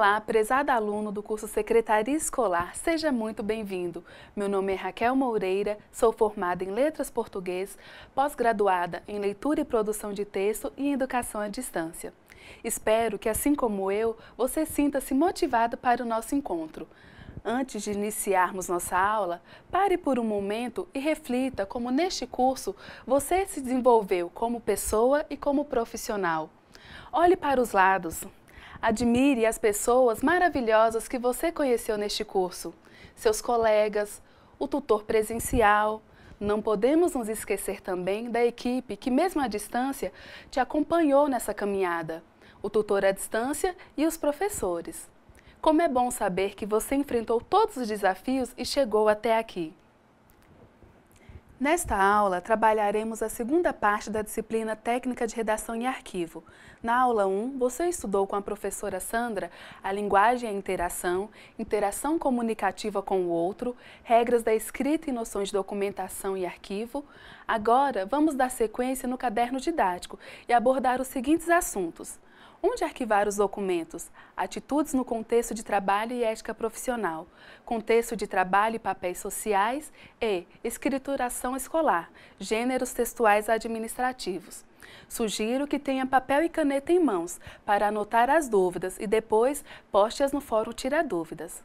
Olá, prezado aluno do curso Secretaria Escolar, seja muito bem-vindo. Meu nome é Raquel Moreira, sou formada em Letras Português, pós-graduada em Leitura e Produção de Texto e em Educação à Distância. Espero que, assim como eu, você sinta-se motivado para o nosso encontro. Antes de iniciarmos nossa aula, pare por um momento e reflita como neste curso você se desenvolveu como pessoa e como profissional. Olhe para os lados. Admire as pessoas maravilhosas que você conheceu neste curso, seus colegas, o tutor presencial. Não podemos nos esquecer também da equipe que, mesmo à distância, te acompanhou nessa caminhada, o tutor à distância e os professores. Como é bom saber que você enfrentou todos os desafios e chegou até aqui. Nesta aula, trabalharemos a segunda parte da disciplina Técnica de Redação em Arquivo. Na aula 1, você estudou com a professora Sandra a linguagem e a interação, interação comunicativa com o outro, regras da escrita e noções de documentação e arquivo. Agora, vamos dar sequência no caderno didático e abordar os seguintes assuntos. Onde arquivar os documentos? Atitudes no contexto de trabalho e ética profissional, contexto de trabalho e papéis sociais e escrituração escolar, gêneros textuais administrativos. Sugiro que tenha papel e caneta em mãos para anotar as dúvidas e depois poste-as no fórum Tira Dúvidas.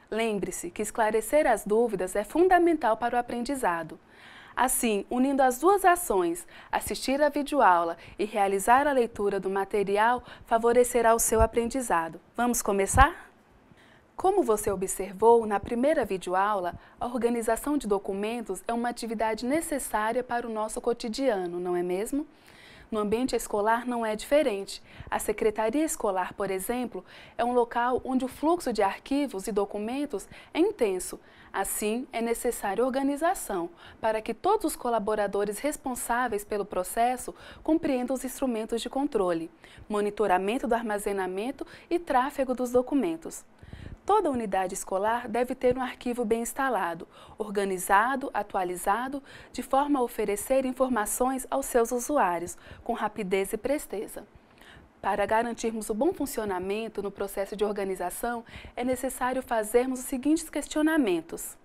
Lembre-se que esclarecer as dúvidas é fundamental para o aprendizado. Assim, unindo as duas ações, assistir à videoaula e realizar a leitura do material favorecerá o seu aprendizado. Vamos começar? Como você observou na primeira videoaula, a organização de documentos é uma atividade necessária para o nosso cotidiano, não é mesmo? No ambiente escolar não é diferente. A Secretaria Escolar, por exemplo, é um local onde o fluxo de arquivos e documentos é intenso. Assim, é necessária organização para que todos os colaboradores responsáveis pelo processo compreendam os instrumentos de controle, monitoramento do armazenamento e tráfego dos documentos. Toda unidade escolar deve ter um arquivo bem instalado, organizado, atualizado, de forma a oferecer informações aos seus usuários, com rapidez e presteza. Para garantirmos o bom funcionamento no processo de organização, é necessário fazermos os seguintes questionamentos.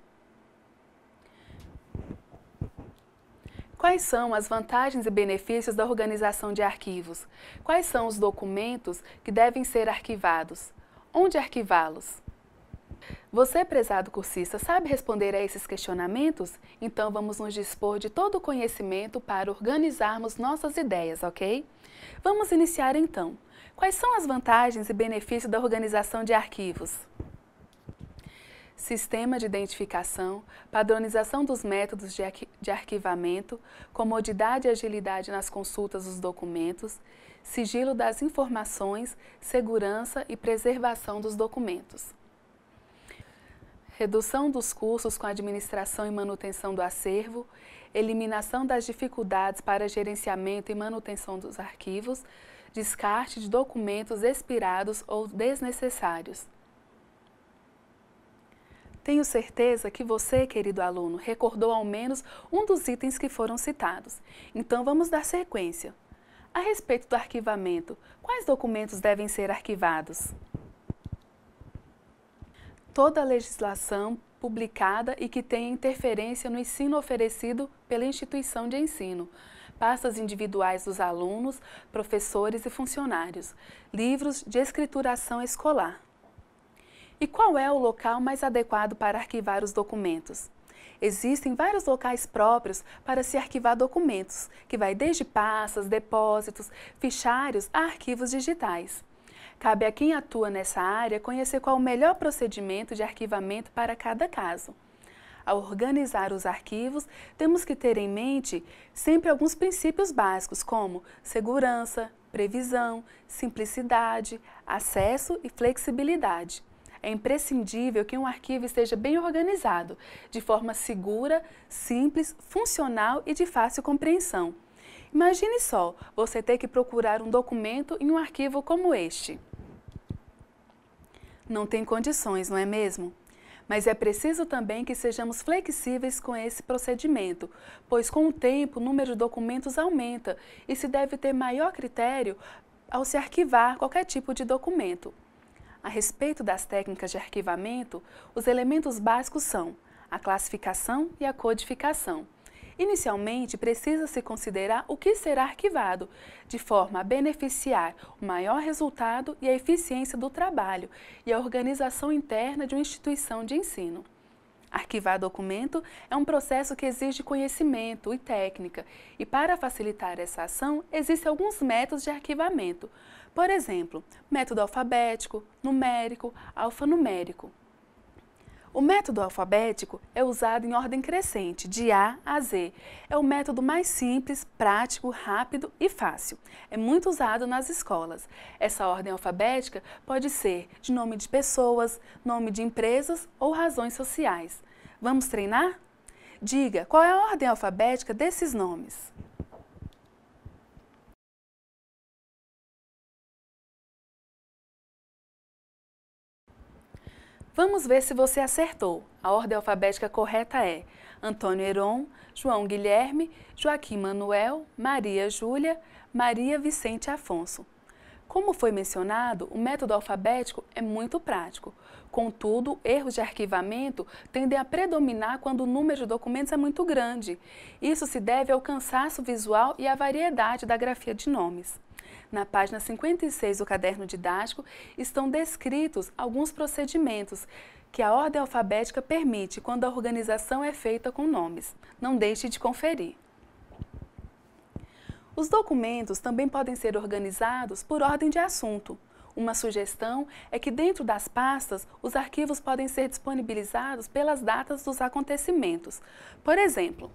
Quais são as vantagens e benefícios da organização de arquivos? Quais são os documentos que devem ser arquivados? Onde arquivá-los? Você, prezado cursista, sabe responder a esses questionamentos? Então vamos nos dispor de todo o conhecimento para organizarmos nossas ideias, ok? Vamos iniciar então. Quais são as vantagens e benefícios da organização de arquivos? Sistema de identificação, padronização dos métodos de arquivamento, comodidade e agilidade nas consultas dos documentos, sigilo das informações, segurança e preservação dos documentos. Redução dos custos com a administração e manutenção do acervo, eliminação das dificuldades para gerenciamento e manutenção dos arquivos, descarte de documentos expirados ou desnecessários. Tenho certeza que você, querido aluno, recordou ao menos um dos itens que foram citados. Então vamos dar sequência. A respeito do arquivamento, quais documentos devem ser arquivados? Toda a legislação publicada e que tenha interferência no ensino oferecido pela instituição de ensino, pastas individuais dos alunos, professores e funcionários, livros de escrituração escolar. E qual é o local mais adequado para arquivar os documentos? Existem vários locais próprios para se arquivar documentos, que vai desde pastas, depósitos, fichários a arquivos digitais. Cabe a quem atua nessa área conhecer qual o melhor procedimento de arquivamento para cada caso. Ao organizar os arquivos, temos que ter em mente sempre alguns princípios básicos, como segurança, previsão, simplicidade, acesso e flexibilidade. É imprescindível que um arquivo esteja bem organizado, de forma segura, simples, funcional e de fácil compreensão. Imagine só, você ter que procurar um documento em um arquivo como este. Não tem condições, não é mesmo? Mas é preciso também que sejamos flexíveis com esse procedimento, pois com o tempo o número de documentos aumenta e se deve ter maior critério ao se arquivar qualquer tipo de documento. A respeito das técnicas de arquivamento, os elementos básicos são a classificação e a codificação. Inicialmente, precisa-se considerar o que será arquivado, de forma a beneficiar o maior resultado e a eficiência do trabalho e a organização interna de uma instituição de ensino. Arquivar documento é um processo que exige conhecimento e técnica, e para facilitar essa ação, existem alguns métodos de arquivamento. Por exemplo, método alfabético, numérico, alfanumérico. O método alfabético é usado em ordem crescente, de A a Z. É o método mais simples, prático, rápido e fácil. É muito usado nas escolas. Essa ordem alfabética pode ser de nome de pessoas, nome de empresas ou razões sociais. Vamos treinar? Diga qual é a ordem alfabética desses nomes. Vamos ver se você acertou. A ordem alfabética correta é Antônio Heron, João Guilherme, Joaquim Manuel, Maria Júlia, Maria Vicente Afonso. Como foi mencionado, o método alfabético é muito prático. Contudo, erros de arquivamento tendem a predominar quando o número de documentos é muito grande. Isso se deve ao cansaço visual e à variedade da grafia de nomes. Na página 56 do caderno didático estão descritos alguns procedimentos que a ordem alfabética permite quando a organização é feita com nomes. Não deixe de conferir. Os documentos também podem ser organizados por ordem de assunto. Uma sugestão é que dentro das pastas, os arquivos podem ser disponibilizados pelas datas dos acontecimentos. Por exemplo,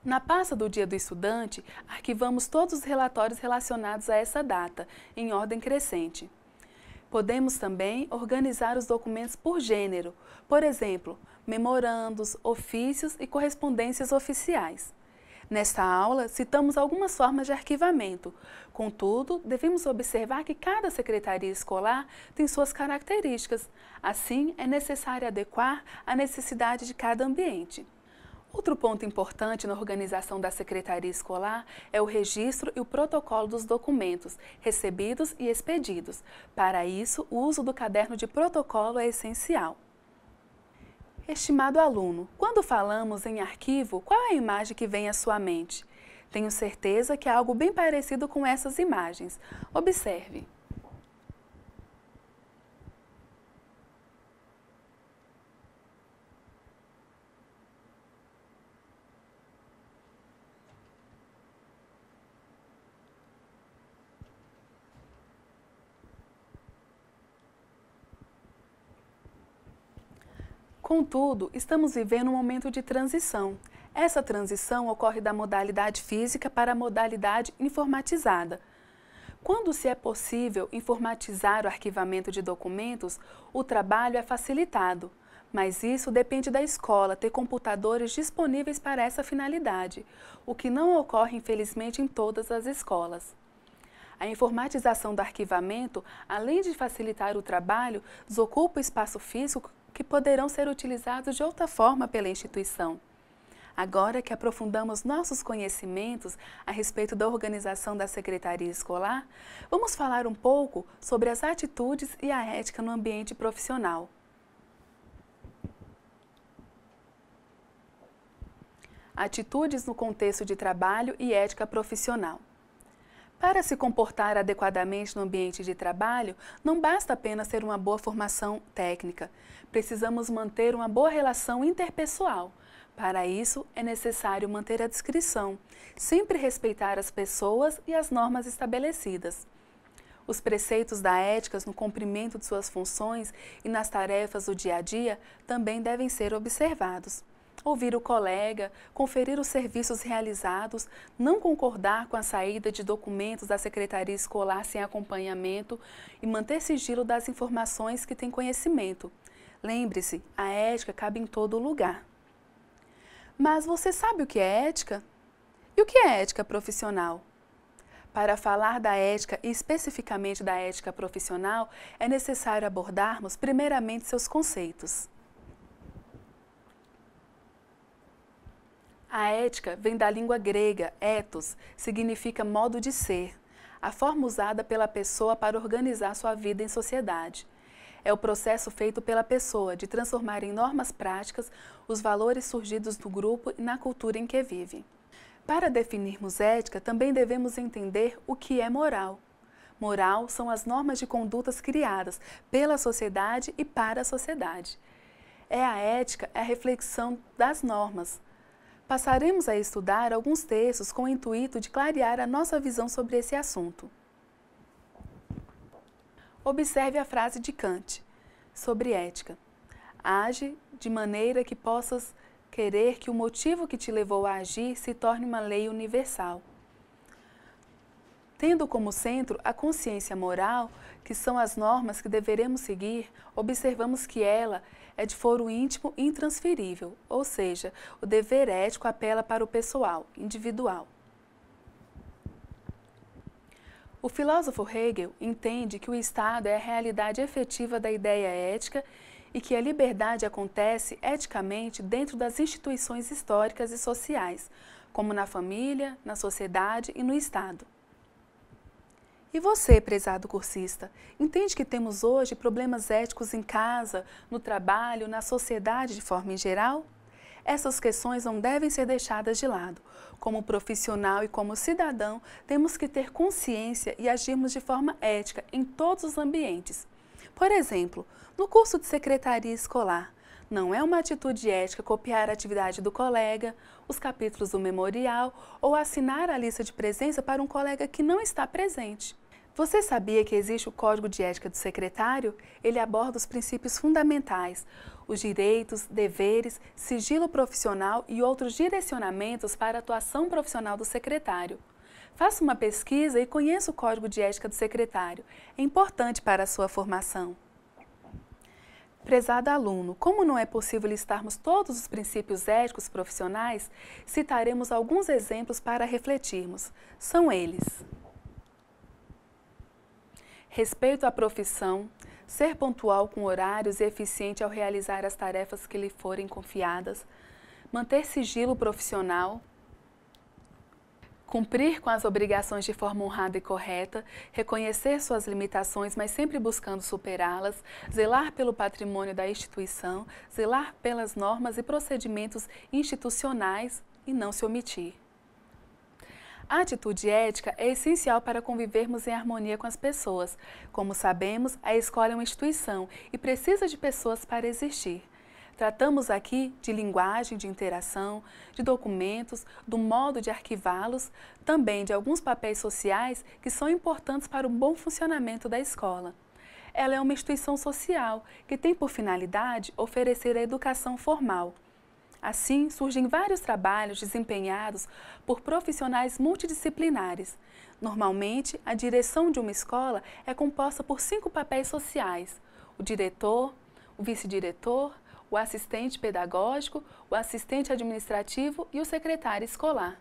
na pasta do Dia do Estudante, arquivamos todos os relatórios relacionados a essa data, em ordem crescente. Podemos também organizar os documentos por gênero, por exemplo, memorandos, ofícios e correspondências oficiais. Nesta aula, citamos algumas formas de arquivamento. Contudo, devemos observar que cada secretaria escolar tem suas características. Assim, é necessário adequar à necessidade de cada ambiente. Outro ponto importante na organização da secretaria escolar é o registro e o protocolo dos documentos recebidos e expedidos. Para isso, o uso do caderno de protocolo é essencial. Estimado aluno, quando falamos em arquivo, qual é a imagem que vem à sua mente? Tenho certeza que é algo bem parecido com essas imagens. Observe. Contudo, estamos vivendo um momento de transição. Essa transição ocorre da modalidade física para a modalidade informatizada. Quando se é possível informatizar o arquivamento de documentos, o trabalho é facilitado, mas isso depende da escola ter computadores disponíveis para essa finalidade, o que não ocorre, infelizmente, em todas as escolas. A informatização do arquivamento, além de facilitar o trabalho, desocupa o espaço físico que poderão ser utilizados de outra forma pela instituição. Agora que aprofundamos nossos conhecimentos a respeito da organização da secretaria escolar, vamos falar um pouco sobre as atitudes e a ética no ambiente profissional. Atitudes no contexto de trabalho e ética profissional. Para se comportar adequadamente no ambiente de trabalho, não basta apenas ter uma boa formação técnica. Precisamos manter uma boa relação interpessoal. Para isso, é necessário manter a discrição, sempre respeitar as pessoas e as normas estabelecidas. Os preceitos da ética no cumprimento de suas funções e nas tarefas do dia a dia também devem ser observados. Ouvir o colega, conferir os serviços realizados, não concordar com a saída de documentos da secretaria escolar sem acompanhamento e manter sigilo das informações que tem conhecimento. Lembre-se, a ética cabe em todo lugar. Mas você sabe o que é ética? E o que é ética profissional? Para falar da ética e especificamente da ética profissional, é necessário abordarmos primeiramente seus conceitos. A ética vem da língua grega, ethos, significa modo de ser. a forma usada pela pessoa para organizar sua vida em sociedade. É o processo feito pela pessoa de transformar em normas práticas os valores surgidos no grupo e na cultura em que vive. Para definirmos ética, também devemos entender o que é moral. Moral são as normas de condutas criadas pela sociedade e para a sociedade. A ética é a reflexão das normas. Passaremos a estudar alguns textos com o intuito de clarear a nossa visão sobre esse assunto. Observe a frase de Kant sobre ética. Age de maneira que possas querer que o motivo que te levou a agir se torne uma lei universal. Tendo como centro a consciência moral, que são as normas que deveremos seguir, observamos que ela é de foro íntimo e intransferível, ou seja, o dever ético apela para o pessoal, individual. O filósofo Hegel entende que o Estado é a realidade efetiva da ideia ética e que a liberdade acontece eticamente dentro das instituições históricas e sociais, como na família, na sociedade e no Estado. E você, prezado cursista, entende que temos hoje problemas éticos em casa, no trabalho, na sociedade de forma em geral? Essas questões não devem ser deixadas de lado. Como profissional e como cidadão, temos que ter consciência e agirmos de forma ética em todos os ambientes. Por exemplo, no curso de secretaria escolar, não é uma atitude ética copiar a atividade do colega, os capítulos do memorial ou assinar a lista de presença para um colega que não está presente. Você sabia que existe o Código de Ética do Secretário? Ele aborda os princípios fundamentais, os direitos, deveres, sigilo profissional e outros direcionamentos para a atuação profissional do secretário. Faça uma pesquisa e conheça o Código de Ética do Secretário. É importante para a sua formação. Prezado aluno, como não é possível listarmos todos os princípios éticos profissionais, citaremos alguns exemplos para refletirmos. São eles: respeito à profissão, ser pontual com horários e eficiente ao realizar as tarefas que lhe forem confiadas, manter sigilo profissional, cumprir com as obrigações de forma honrada e correta, reconhecer suas limitações, mas sempre buscando superá-las, zelar pelo patrimônio da instituição, zelar pelas normas e procedimentos institucionais e não se omitir. A atitude ética é essencial para convivermos em harmonia com as pessoas. Como sabemos, a escola é uma instituição e precisa de pessoas para existir. Tratamos aqui de linguagem de interação, de documentos, do modo de arquivá-los, também de alguns papéis sociais que são importantes para o bom funcionamento da escola. Ela é uma instituição social que tem por finalidade oferecer a educação formal. Assim, surgem vários trabalhos desempenhados por profissionais multidisciplinares. Normalmente, a direção de uma escola é composta por 5 papéis sociais: o diretor, o vice-diretor, o assistente pedagógico, o assistente administrativo e o secretário escolar.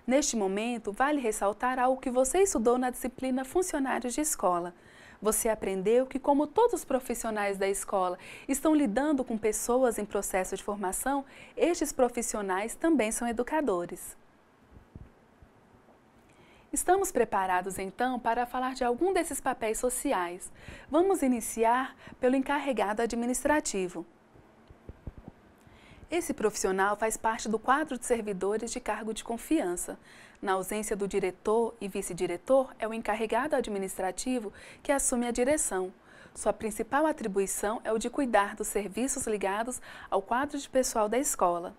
Neste momento, vale ressaltar algo que você estudou na disciplina Funcionários de Escola. Você aprendeu que, como todos os profissionais da escola estão lidando com pessoas em processo de formação, estes profissionais também são educadores. Estamos preparados, então, para falar de algum desses papéis sociais. Vamos iniciar pelo encarregado administrativo. Esse profissional faz parte do quadro de servidores de cargo de confiança. Na ausência do diretor e vice-diretor, é o encarregado administrativo que assume a direção. Sua principal atribuição é o de cuidar dos serviços ligados ao quadro de pessoal da escola.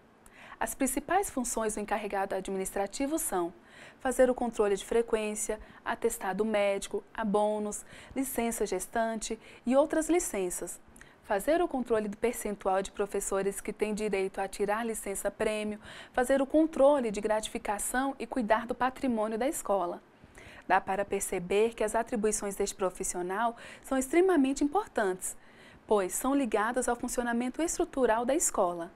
As principais funções do encarregado administrativo são: fazer o controle de frequência, atestado médico, abonos, licença gestante e outras licenças. Fazer o controle do percentual de professores que têm direito a tirar licença-prêmio, fazer o controle de gratificação e cuidar do patrimônio da escola. Dá para perceber que as atribuições deste profissional são extremamente importantes, pois são ligadas ao funcionamento estrutural da escola.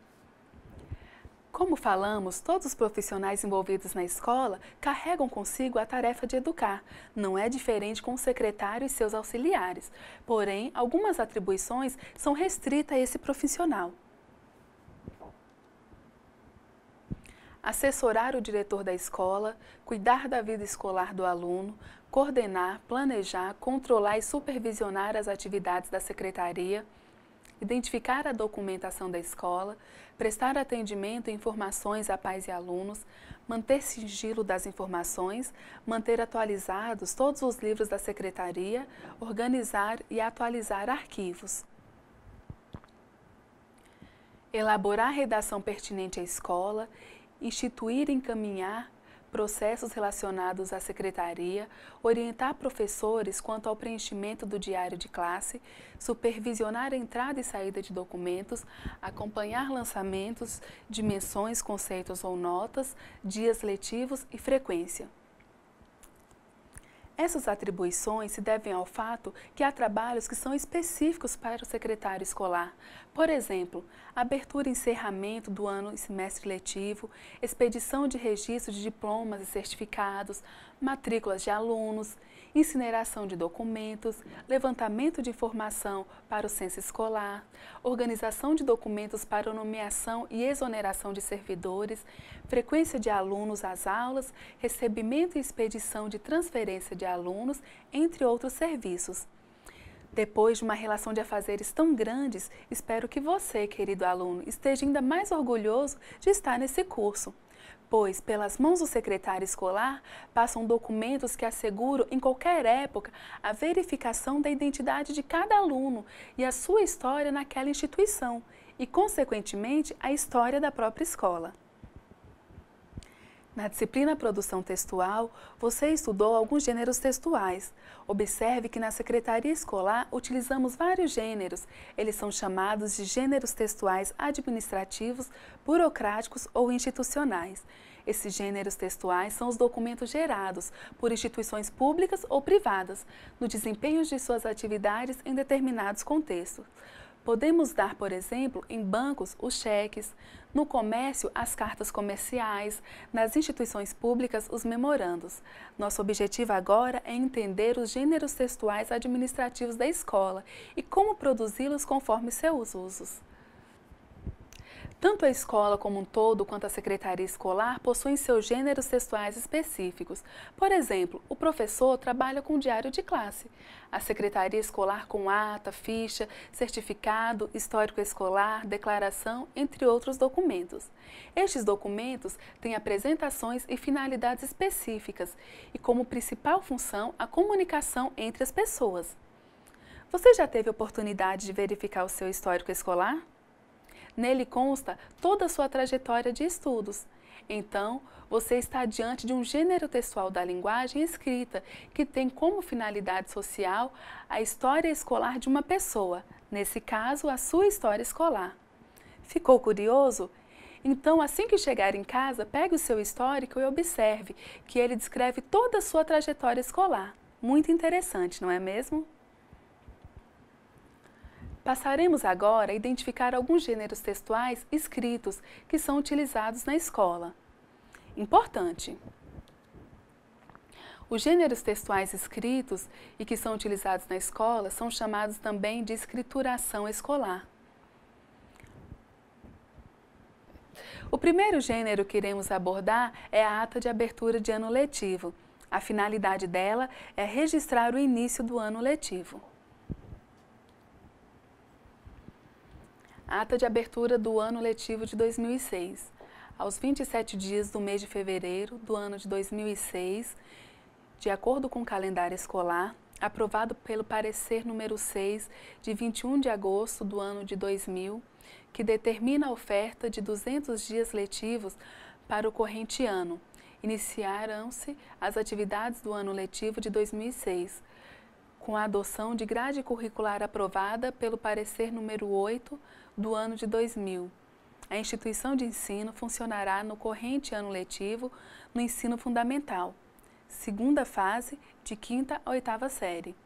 Como falamos, todos os profissionais envolvidos na escola carregam consigo a tarefa de educar. Não é diferente com o secretário e seus auxiliares. Porém, algumas atribuições são restritas a esse profissional. assessorar o diretor da escola, cuidar da vida escolar do aluno, coordenar, planejar, controlar e supervisionar as atividades da secretaria, identificar a documentação da escola, prestar atendimento e informações a pais e alunos, manter sigilo das informações, manter atualizados todos os livros da secretaria, organizar e atualizar arquivos. Elaborar redação pertinente à escola, instituir e encaminhar processos relacionados à secretaria, orientar professores quanto ao preenchimento do diário de classe, supervisionar a entrada e saída de documentos, acompanhar lançamentos, dimensões, conceitos ou notas, dias letivos e frequência. Essas atribuições se devem ao fato que há trabalhos que são específicos para o secretário escolar. Por exemplo, abertura e encerramento do ano e semestre letivo, expedição de registro de diplomas e certificados, matrículas de alunos, incineração de documentos, levantamento de informação para o censo escolar, organização de documentos para nomeação e exoneração de servidores, frequência de alunos às aulas, recebimento e expedição de transferência de alunos, entre outros serviços. Depois de uma relação de afazeres tão grandes, espero que você, querido aluno, esteja ainda mais orgulhoso de estar nesse curso, pois, pelas mãos do secretário escolar, passam documentos que asseguram, em qualquer época, a verificação da identidade de cada aluno e a sua história naquela instituição e, consequentemente, a história da própria escola. Na disciplina Produção Textual, você estudou alguns gêneros textuais. Observe que na Secretaria Escolar utilizamos vários gêneros. Eles são chamados de gêneros textuais administrativos, burocráticos ou institucionais. Esses gêneros textuais são os documentos gerados por instituições públicas ou privadas no desempenho de suas atividades em determinados contextos. Podemos dar, por exemplo, em bancos, os cheques, no comércio, as cartas comerciais, nas instituições públicas, os memorandos. Nosso objetivo agora é entender os gêneros textuais administrativos da escola e como produzi-los conforme seus usos. Tanto a escola como um todo quanto a secretaria escolar possuem seus gêneros textuais específicos. Por exemplo, o professor trabalha com diário de classe, a secretaria escolar com ata, ficha, certificado, histórico escolar, declaração, entre outros documentos. Estes documentos têm apresentações e finalidades específicas e como principal função a comunicação entre as pessoas. Você já teve oportunidade de verificar o seu histórico escolar? Nele consta toda a sua trajetória de estudos. Então, você está diante de um gênero textual da linguagem escrita que tem como finalidade social a história escolar de uma pessoa, nesse caso, a sua história escolar. Ficou curioso? Então, assim que chegar em casa, pegue o seu histórico e observe que ele descreve toda a sua trajetória escolar. Muito interessante, não é mesmo? Passaremos agora a identificar alguns gêneros textuais escritos que são utilizados na escola. Importante! Os gêneros textuais escritos e que são utilizados na escola são chamados também de escrituração escolar. O primeiro gênero que iremos abordar é a ata de abertura de ano letivo. A finalidade dela é registrar o início do ano letivo. Ata de abertura do ano letivo de 2006. Aos 27 dias do mês de fevereiro do ano de 2006, de acordo com o calendário escolar, aprovado pelo parecer número 6, de 21 de agosto do ano de 2000, que determina a oferta de 200 dias letivos para o corrente ano. Iniciaram-se as atividades do ano letivo de 2006, com a adoção de grade curricular aprovada pelo parecer número 8 do ano de 2000. A instituição de ensino funcionará no corrente ano letivo no ensino fundamental, segunda fase, de 5ª a 8ª série.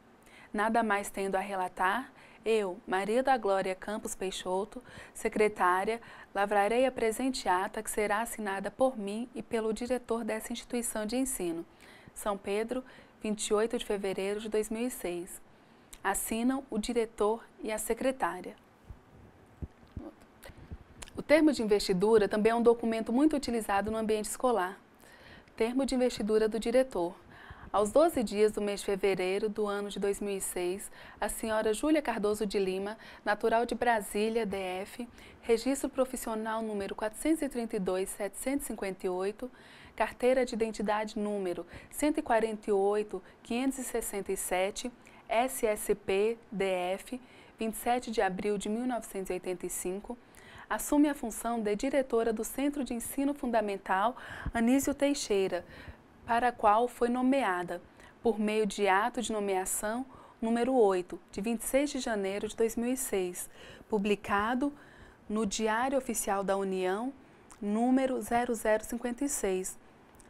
Nada mais tendo a relatar, eu, Maria da Glória Campos Peixoto, secretária, lavrarei a presente ata que será assinada por mim e pelo diretor dessa instituição de ensino. São Pedro, 28 de fevereiro de 2006. Assinam o diretor e a secretária. O termo de investidura também é um documento muito utilizado no ambiente escolar. Termo de investidura do diretor. Aos 12 dias do mês de fevereiro do ano de 2006, a senhora Júlia Cardoso de Lima, natural de Brasília, DF, registro profissional número 432.758, carteira de identidade número 148.567, SSP, DF, 27 de abril de 1985, assume a função de diretora do Centro de Ensino Fundamental Anísio Teixeira, para a qual foi nomeada, por meio de ato de nomeação número 8, de 26 de janeiro de 2006, publicado no Diário Oficial da União, número 0056,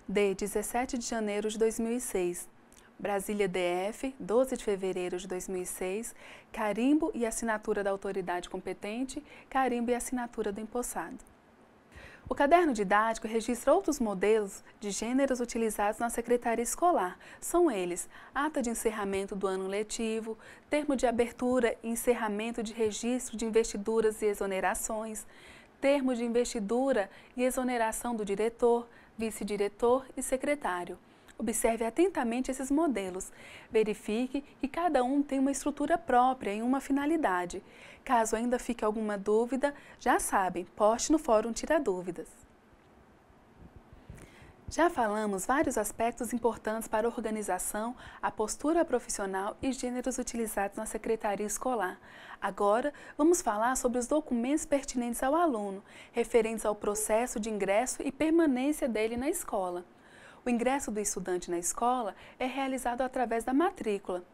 de 17 de janeiro de 2006. Brasília DF, 12 de fevereiro de 2006, carimbo e assinatura da autoridade competente, carimbo e assinatura do empossado. O caderno didático registra outros modelos de gêneros utilizados na secretaria escolar. São eles: ata de encerramento do ano letivo, termo de abertura e encerramento de registro de investiduras e exonerações, termo de investidura e exoneração do diretor, vice-diretor e secretário. Observe atentamente esses modelos. Verifique que cada um tem uma estrutura própria e uma finalidade. Caso ainda fique alguma dúvida, já sabem, poste no Fórum Tira Dúvidas. Já falamos vários aspectos importantes para a organização, a postura profissional e gêneros utilizados na secretaria escolar. Agora, vamos falar sobre os documentos pertinentes ao aluno, referentes ao processo de ingresso e permanência dele na escola. O ingresso do estudante na escola é realizado através da matrícula.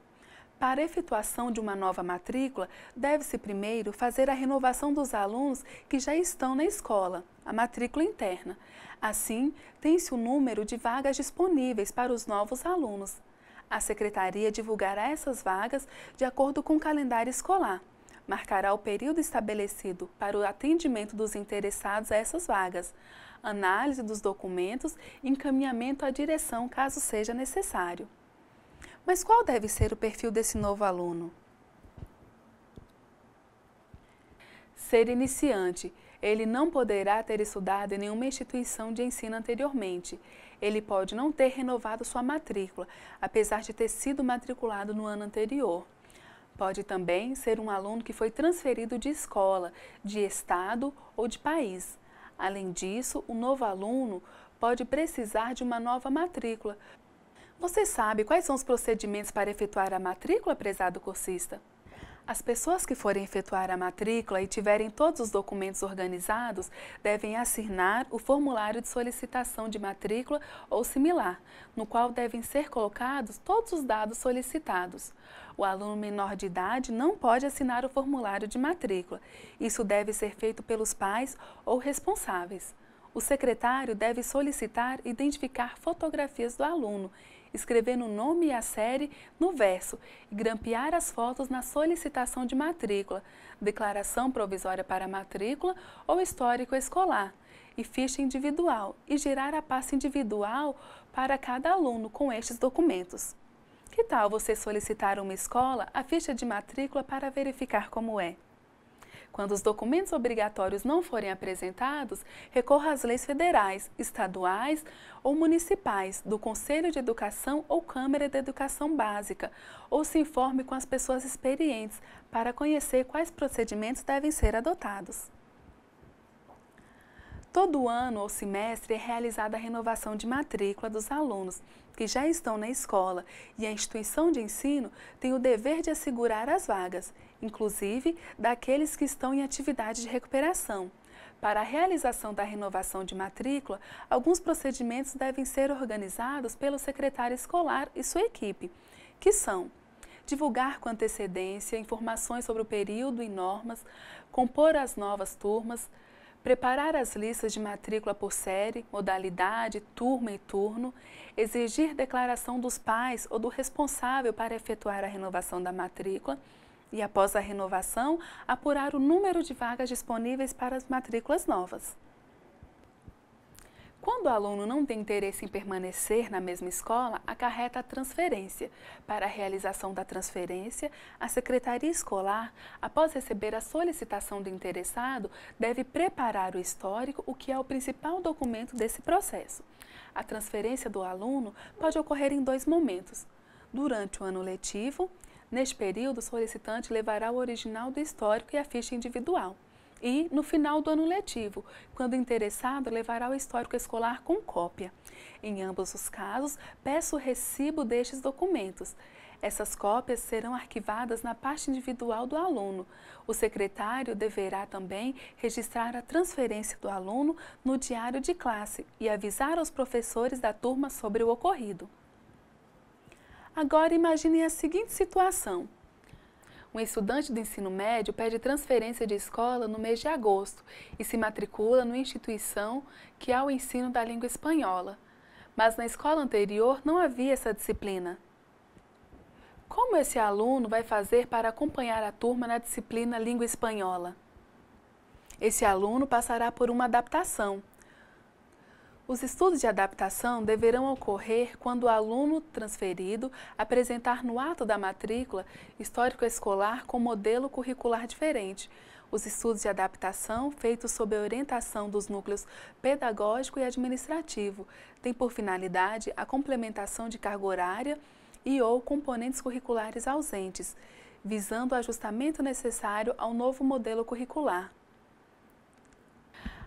Para a efetuação de uma nova matrícula, deve-se primeiro fazer a renovação dos alunos que já estão na escola, a matrícula interna. Assim, tem-se o número de vagas disponíveis para os novos alunos. A secretaria divulgará essas vagas de acordo com o calendário escolar. Marcará o período estabelecido para o atendimento dos interessados a essas vagas, análise dos documentos e encaminhamento à direção caso seja necessário. Mas qual deve ser o perfil desse novo aluno? Ser iniciante. Ele não poderá ter estudado em nenhuma instituição de ensino anteriormente. Ele pode não ter renovado sua matrícula, apesar de ter sido matriculado no ano anterior. Pode também ser um aluno que foi transferido de escola, de estado ou de país. Além disso, o novo aluno pode precisar de uma nova matrícula. Você sabe quais são os procedimentos para efetuar a matrícula, prezado cursista? As pessoas que forem efetuar a matrícula e tiverem todos os documentos organizados devem assinar o formulário de solicitação de matrícula ou similar, no qual devem ser colocados todos os dados solicitados. O aluno menor de idade não pode assinar o formulário de matrícula. Isso deve ser feito pelos pais ou responsáveis. O secretário deve solicitar e identificar fotografias do aluno, escrever o nome e a série no verso e grampear as fotos na solicitação de matrícula, declaração provisória para a matrícula ou histórico escolar e ficha individual e girar a pasta individual para cada aluno com estes documentos. Que tal você solicitar uma escola a ficha de matrícula para verificar como é? Quando os documentos obrigatórios não forem apresentados, recorra às leis federais, estaduais ou municipais, do Conselho de Educação ou Câmara de Educação Básica, ou se informe com as pessoas experientes para conhecer quais procedimentos devem ser adotados. Todo ano ou semestre é realizada a renovação de matrícula dos alunos que já estão na escola e a instituição de ensino tem o dever de assegurar as vagas, inclusive daqueles que estão em atividade de recuperação. Para a realização da renovação de matrícula, alguns procedimentos devem ser organizados pelo secretário escolar e sua equipe, que são: divulgar com antecedência informações sobre o período e normas, compor as novas turmas, preparar as listas de matrícula por série, modalidade, turma e turno, exigir declaração dos pais ou do responsável para efetuar a renovação da matrícula e, após a renovação, apurar o número de vagas disponíveis para as matrículas novas. Quando o aluno não tem interesse em permanecer na mesma escola, acarreta a transferência. Para a realização da transferência, a secretaria escolar, após receber a solicitação do interessado, deve preparar o histórico, o que é o principal documento desse processo. A transferência do aluno pode ocorrer em 2 momentos. Durante o ano letivo, neste período, o solicitante levará o original do histórico e a ficha individual. E no final do ano letivo, quando o interessado levará o histórico escolar com cópia. Em ambos os casos, peço o recibo destes documentos. Essas cópias serão arquivadas na pasta individual do aluno. O secretário deverá também registrar a transferência do aluno no diário de classe e avisar aos professores da turma sobre o ocorrido. Agora imaginem a seguinte situação. Um estudante do ensino médio pede transferência de escola no mês de agosto e se matricula numa instituição que há o ensino da língua espanhola. Mas na escola anterior não havia essa disciplina. Como esse aluno vai fazer para acompanhar a turma na disciplina língua espanhola? Esse aluno passará por uma adaptação. Os estudos de adaptação deverão ocorrer quando o aluno transferido apresentar no ato da matrícula histórico escolar com modelo curricular diferente. Os estudos de adaptação, feitos sob a orientação dos núcleos pedagógico e administrativo, têm por finalidade a complementação de carga horária e/ou componentes curriculares ausentes, visando o ajustamento necessário ao novo modelo curricular.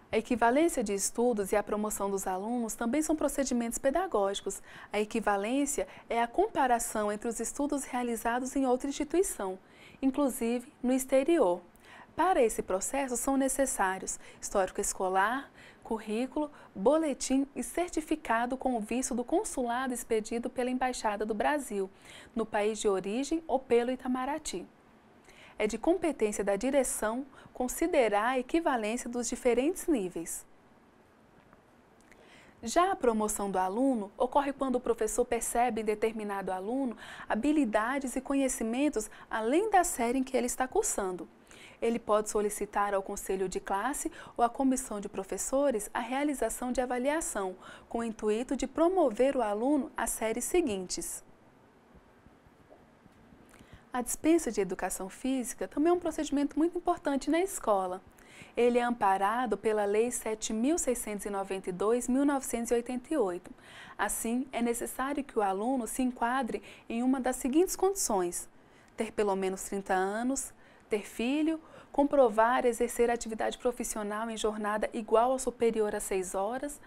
A equivalência de estudos e a promoção dos alunos também são procedimentos pedagógicos. A equivalência é a comparação entre os estudos realizados em outra instituição, inclusive no exterior. Para esse processo são necessários histórico escolar, currículo, boletim e certificado com o visto do consulado expedido pela Embaixada do Brasil, no país de origem ou pelo Itamaraty. É de competência da direção considerar a equivalência dos diferentes níveis. Já a promoção do aluno ocorre quando o professor percebe em determinado aluno habilidades e conhecimentos além da série em que ele está cursando. Ele pode solicitar ao conselho de classe ou à comissão de professores a realização de avaliação, com o intuito de promover o aluno às séries seguintes. A dispensa de educação física também é um procedimento muito importante na escola. Ele é amparado pela Lei 7.692/1988. Assim, é necessário que o aluno se enquadre em uma das seguintes condições: ter pelo menos 30 anos, ter filho, comprovar exercer atividade profissional em jornada igual ou superior a 6 horas,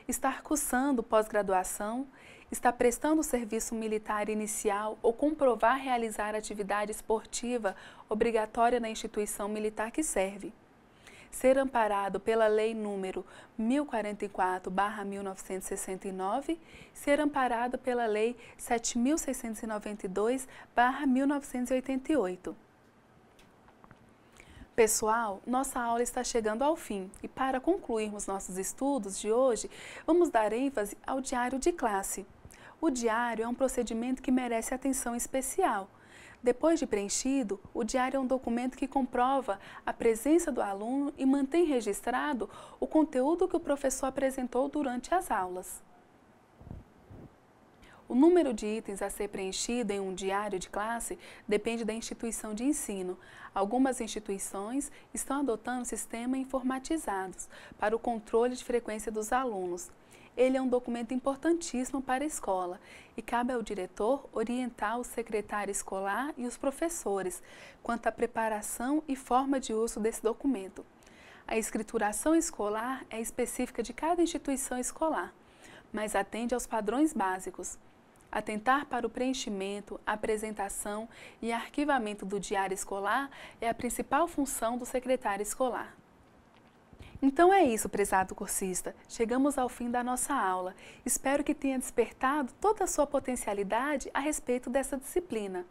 estar cursando pós-graduação, estar prestando serviço militar inicial ou comprovar realizar atividade esportiva obrigatória na instituição militar que serve. Ser amparado pela Lei nº 1044/1969, ser amparado pela Lei 7.692/1988. Pessoal, nossa aula está chegando ao fim e para concluirmos nossos estudos de hoje, vamos dar ênfase ao diário de classe. O diário é um procedimento que merece atenção especial. Depois de preenchido, o diário é um documento que comprova a presença do aluno e mantém registrado o conteúdo que o professor apresentou durante as aulas. O número de itens a ser preenchido em um diário de classe depende da instituição de ensino. Algumas instituições estão adotando sistemas informatizados para o controle de frequência dos alunos. Ele é um documento importantíssimo para a escola e cabe ao diretor orientar o secretário escolar e os professores quanto à preparação e forma de uso desse documento. A escrituração escolar é específica de cada instituição escolar, mas atende aos padrões básicos. Atentar para o preenchimento, apresentação e arquivamento do diário escolar é a principal função do secretário escolar. Então é isso, prezado cursista. Chegamos ao fim da nossa aula. Espero que tenha despertado toda a sua potencialidade a respeito dessa disciplina.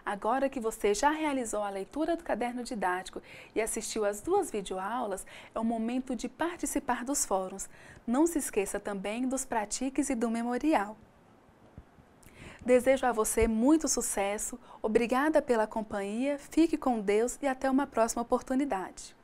Agora que você já realizou a leitura do caderno didático e assistiu às 2 videoaulas, é o momento de participar dos fóruns. Não se esqueça também dos pratiques e do memorial. Desejo a você muito sucesso, obrigada pela companhia, fique com Deus e até uma próxima oportunidade.